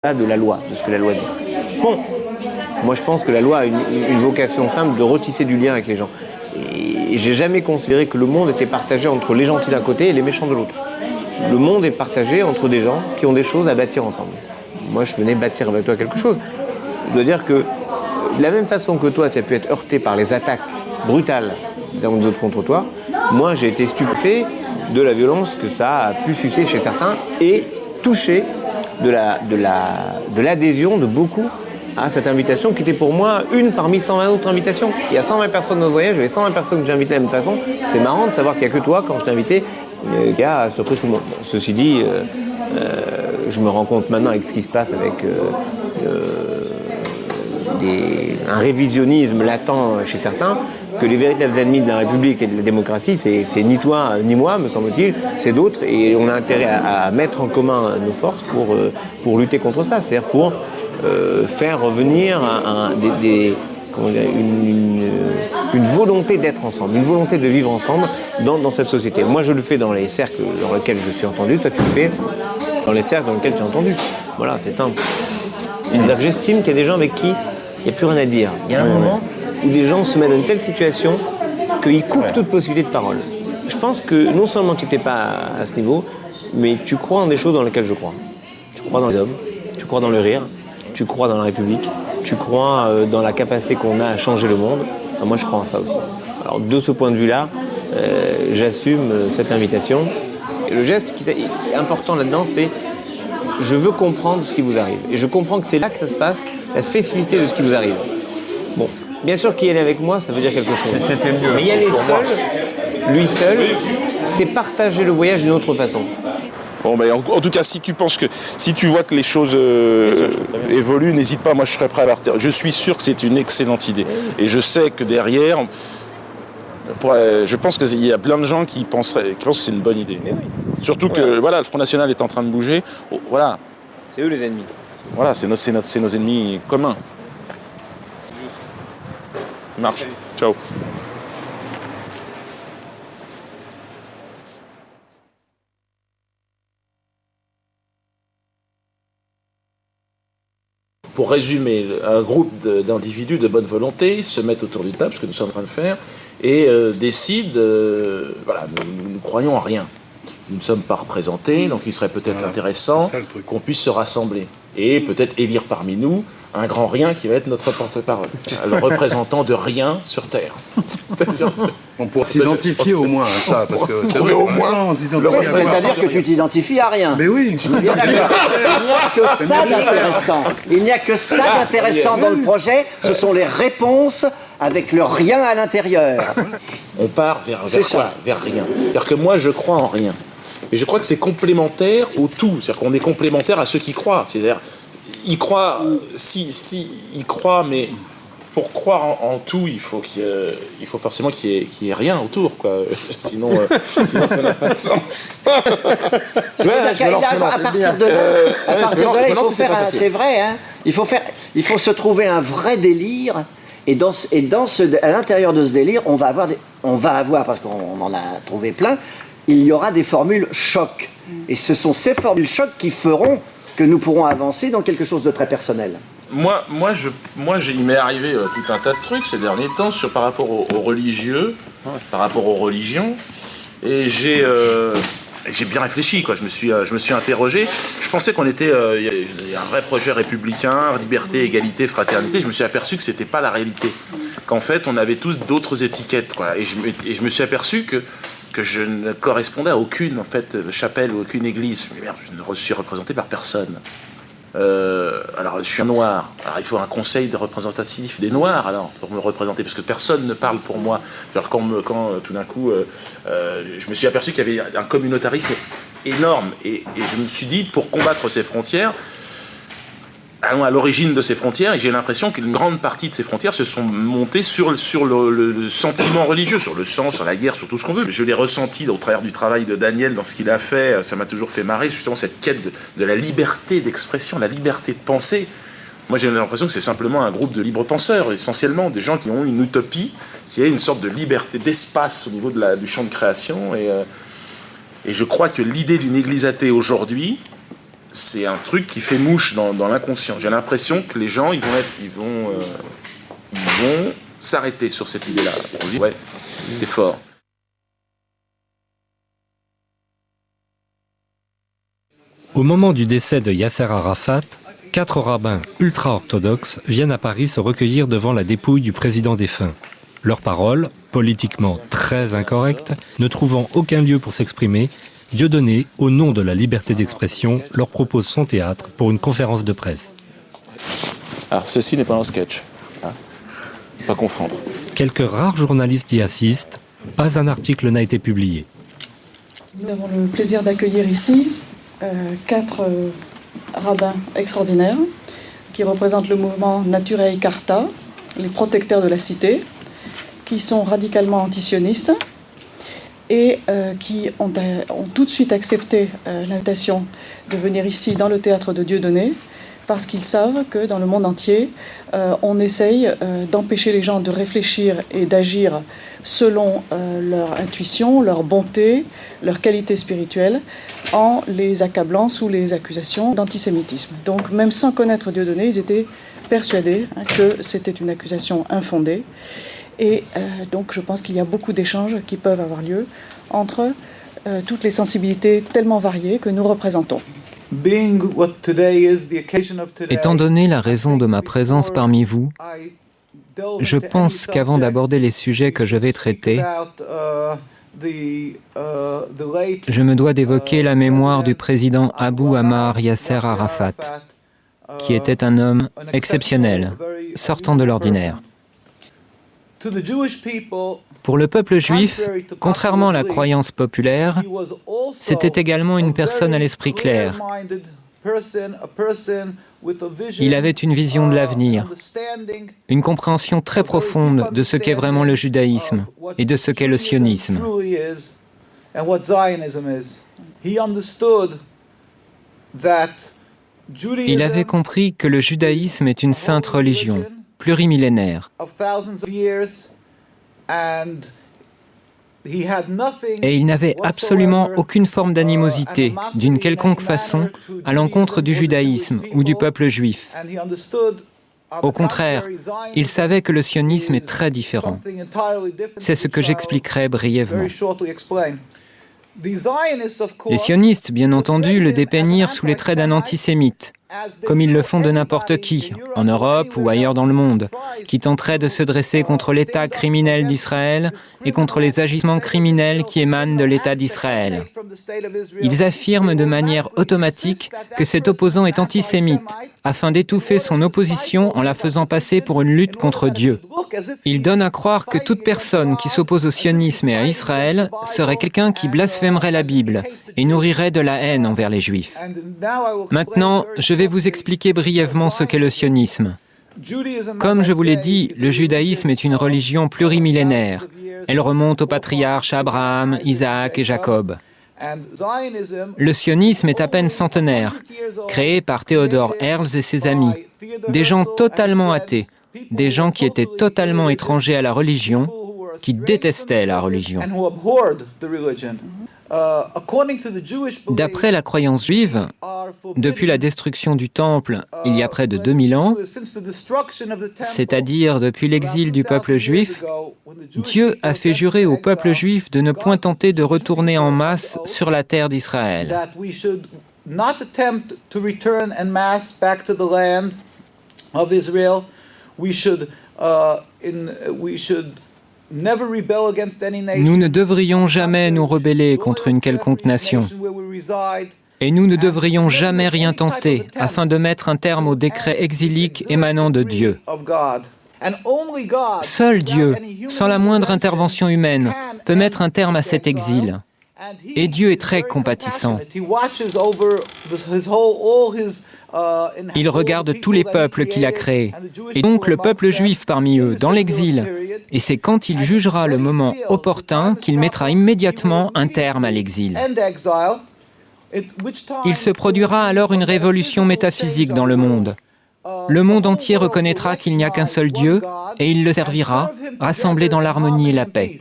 de la loi, de ce que la loi dit. Bon, moi je pense que la loi a une vocation simple de retisser du lien avec les gens. Et j'ai jamais considéré que le monde était partagé entre les gentils d'un côté et les méchants de l'autre. Le monde est partagé entre des gens qui ont des choses à bâtir ensemble. Moi je venais bâtir avec toi quelque chose. Je dois dire que de la même façon que toi tu as pu être heurté par les attaques brutales des uns ou des autres contre toi, moi j'ai été stupéfait de la violence que ça a pu susciter chez certains et toucher de l'adhésion de beaucoup à cette invitation qui était pour moi une parmi 120 autres invitations. Il y a 120 personnes dans le voyage, il y avait 120 personnes que j'ai invitées de la même façon. C'est marrant de savoir qu'il n'y a que toi, quand je t'ai invité, qui a surpris tout le monde. Bon, ceci dit, je me rends compte maintenant avec ce qui se passe avec un révisionnisme latent chez certains, que les véritables ennemis de la République et de la démocratie, c'est ni toi ni moi, me semble-t-il, c'est d'autres, et on a intérêt à mettre en commun nos forces pour lutter contre ça, c'est-à-dire pour faire revenir une volonté d'être ensemble, une volonté de vivre ensemble dans cette société. Moi, je le fais dans les cercles dans lesquels je suis entendu, toi tu le fais dans les cercles dans lesquels tu es entendu. Voilà, c'est simple. C'est-à-dire que j'estime qu'il y a des gens avec qui il n'y a plus rien à dire. Il y a un moment où des gens se mettent dans une telle situation qu'ils coupent toute possibilité de parole. Je pense que non seulement tu n'étais pas à ce niveau, mais tu crois en des choses dans lesquelles je crois. Tu crois dans les hommes, tu crois dans le rire, tu crois dans la République, tu crois dans la capacité qu'on a à changer le monde. Moi, je crois en ça aussi. Alors, de ce point de vue-là, j'assume cette invitation. Et le geste qui est important là-dedans, c'est je veux comprendre ce qui vous arrive. Et je comprends que c'est là que ça se passe, la spécificité de ce qui vous arrive. Bon, bien sûr qu'il y est avec moi, ça veut dire quelque chose. C'était mieux. Mais y aller seul, lui seul, c'est partager le voyage d'une autre façon. Bon, ben, en tout cas, si tu vois que les choses évoluent, n'hésite pas, moi je serai prêt à partir. Je suis sûr que c'est une excellente idée. Et je sais que derrière, je pense qu'il y a plein de gens qui pensent que c'est une bonne idée. Oui. Surtout que voilà, le Front National est en train de bouger. Voilà. C'est eux les ennemis. Voilà, c'est nos ennemis communs. Marche. Ciao. Pour résumer, un groupe d'individus de bonne volonté se mettent autour d'une table, ce que nous sommes en train de faire, et décident, voilà, nous ne croyons en rien. Nous ne sommes pas représentés, donc il serait peut-être intéressant qu'on puisse se rassembler et peut-être élire parmi nous un grand rien qui va être notre porte-parole, le représentant de rien sur Terre. On pourrait s'identifier au moins à ça, parce que c'est vrai, au moins, on s'identifie à ça. C'est-à-dire que tu t'identifies à rien. Mais oui, Il n'y a que ça d'intéressant. Il n'y a que ça d'intéressant dans le projet, ce sont les réponses avec le rien à l'intérieur. On part vers quoi ? Vers rien. C'est-à-dire que moi, je crois en rien. Et je crois que c'est complémentaire au tout. C'est-à-dire qu'on est complémentaire à ceux qui croient. C'est-à-dire, ils croient, ils croient, mais pour croire en tout, il faut forcément qu'il y ait rien autour, quoi. Sinon, ça n'a pas de sens. À partir de là, c'est vrai, hein, il faut se trouver un vrai délire. Et à l'intérieur de ce délire, on va avoir, parce qu'on en a trouvé plein, il y aura des formules choc. Et ce sont ces formules choc qui feront que nous pourrons avancer dans quelque chose de très personnel. Moi, il m'est arrivé tout un tas de trucs ces derniers temps par rapport aux religieux, par rapport aux religions, et j'ai bien réfléchi, quoi. Je me suis interrogé. Je pensais qu'on était, il y a un vrai projet républicain, liberté, égalité, fraternité. Je me suis aperçu que c'était pas la réalité. Qu'en fait, on avait tous d'autres étiquettes, quoi. Et je me suis aperçu que je ne correspondais à aucune chapelle ou aucune église. Mais merde, je ne suis représenté par personne. Alors je suis un noir, alors il faut un conseil de représentatif des noirs alors pour me représenter, parce que personne ne parle pour moi. Alors quand tout d'un coup je me suis aperçu qu'il y avait un communautarisme énorme, et je me suis dit, pour combattre ces frontières, allons à l'origine de ces frontières. Et j'ai l'impression qu'une grande partie de ces frontières se sont montées sur le sentiment religieux, sur le sang, sur la guerre, sur tout ce qu'on veut. Je l'ai ressenti au travers du travail de Daniel dans ce qu'il a fait. Ça m'a toujours fait marrer, justement, cette quête de la liberté d'expression, la liberté de penser. Moi, j'ai l'impression que c'est simplement un groupe de libres penseurs, essentiellement des gens qui ont une utopie, qui est une sorte de liberté d'espace au niveau du champ de création. Et je crois que l'idée d'une église athée aujourd'hui c'est un truc qui fait mouche dans l'inconscient. J'ai l'impression que les gens, ils vont s'arrêter sur cette idée-là. On se dit, ouais, c'est fort. Au moment du décès de Yasser Arafat, 4 rabbins ultra-orthodoxes viennent à Paris se recueillir devant la dépouille du président défunt. Leurs paroles, politiquement très incorrectes, ne trouvant aucun lieu pour s'exprimer, Dieudonné, au nom de la liberté d'expression, leur propose son théâtre pour une conférence de presse. Alors ceci n'est pas un sketch, hein, pas confondre. Quelques rares journalistes y assistent, pas un article n'a été publié. Nous avons le plaisir d'accueillir ici 4 rabbins extraordinaires qui représentent le mouvement Naturei Karta, les protecteurs de la cité, qui sont radicalement antisionistes et qui ont tout de suite accepté l'invitation de venir ici dans le théâtre de Dieudonné parce qu'ils savent que dans le monde entier, on essaye d'empêcher les gens de réfléchir et d'agir selon leur intuition, leur bonté, leur qualité spirituelle, en les accablant sous les accusations d'antisémitisme. Donc même sans connaître Dieudonné, ils étaient persuadés que c'était une accusation infondée. Et donc je pense qu'il y a beaucoup d'échanges qui peuvent avoir lieu entre toutes les sensibilités tellement variées que nous représentons. Étant donné la raison de ma présence parmi vous, je pense qu'avant d'aborder les sujets que je vais traiter, je me dois d'évoquer la mémoire du président Abou Ammar Yasser Arafat, qui était un homme exceptionnel, sortant de l'ordinaire. Pour le peuple juif, contrairement à la croyance populaire, c'était également une personne à l'esprit clair. Il avait une vision de l'avenir, une compréhension très profonde de ce qu'est vraiment le judaïsme et de ce qu'est le sionisme. Il avait compris que le judaïsme est une sainte religion, plurimillénaire. Et il n'avait absolument aucune forme d'animosité, d'une quelconque façon, à l'encontre du judaïsme ou du peuple juif. Au contraire, il savait que le sionisme est très différent. C'est ce que j'expliquerai brièvement. Les sionistes, bien entendu, le dépeignirent sous les traits d'un antisémite, comme ils le font de n'importe qui, en Europe ou ailleurs dans le monde, qui tenterait de se dresser contre l'État criminel d'Israël et contre les agissements criminels qui émanent de l'État d'Israël. Ils affirment de manière automatique que cet opposant est antisémite, afin d'étouffer son opposition en la faisant passer pour une lutte contre Dieu. Ils donnent à croire que toute personne qui s'oppose au sionisme et à Israël serait quelqu'un qui blasphémerait la Bible et nourrirait de la haine envers les Juifs. Maintenant, je vais vous expliquer brièvement ce qu'est le sionisme. Comme je vous l'ai dit, le judaïsme est une religion plurimillénaire. Elle remonte aux patriarches Abraham, Isaac et Jacob. Le sionisme est à peine centenaire, créé par Theodor Herzl et ses amis, des gens totalement athées, des gens qui étaient totalement étrangers à la religion, qui détestaient la religion. D'après la croyance juive, depuis la destruction du Temple il y a près de 2000 ans, c'est-à-dire depuis l'exil du peuple juif, Dieu a fait jurer au peuple juif de ne point tenter de retourner en masse sur la terre d'Israël. Nous ne devrions jamais nous rebeller contre une quelconque nation. Et nous ne devrions jamais rien tenter afin de mettre un terme au décret exilique émanant de Dieu. Seul Dieu, sans la moindre intervention humaine, peut mettre un terme à cet exil. Et Dieu est très compatissant. Il regarde tous les peuples qu'il a créés, et donc le peuple juif parmi eux, dans l'exil. Et c'est quand il jugera le moment opportun qu'il mettra immédiatement un terme à l'exil. Il se produira alors une révolution métaphysique dans le monde. Le monde entier reconnaîtra qu'il n'y a qu'un seul Dieu, et il le servira, rassemblé dans l'harmonie et la paix.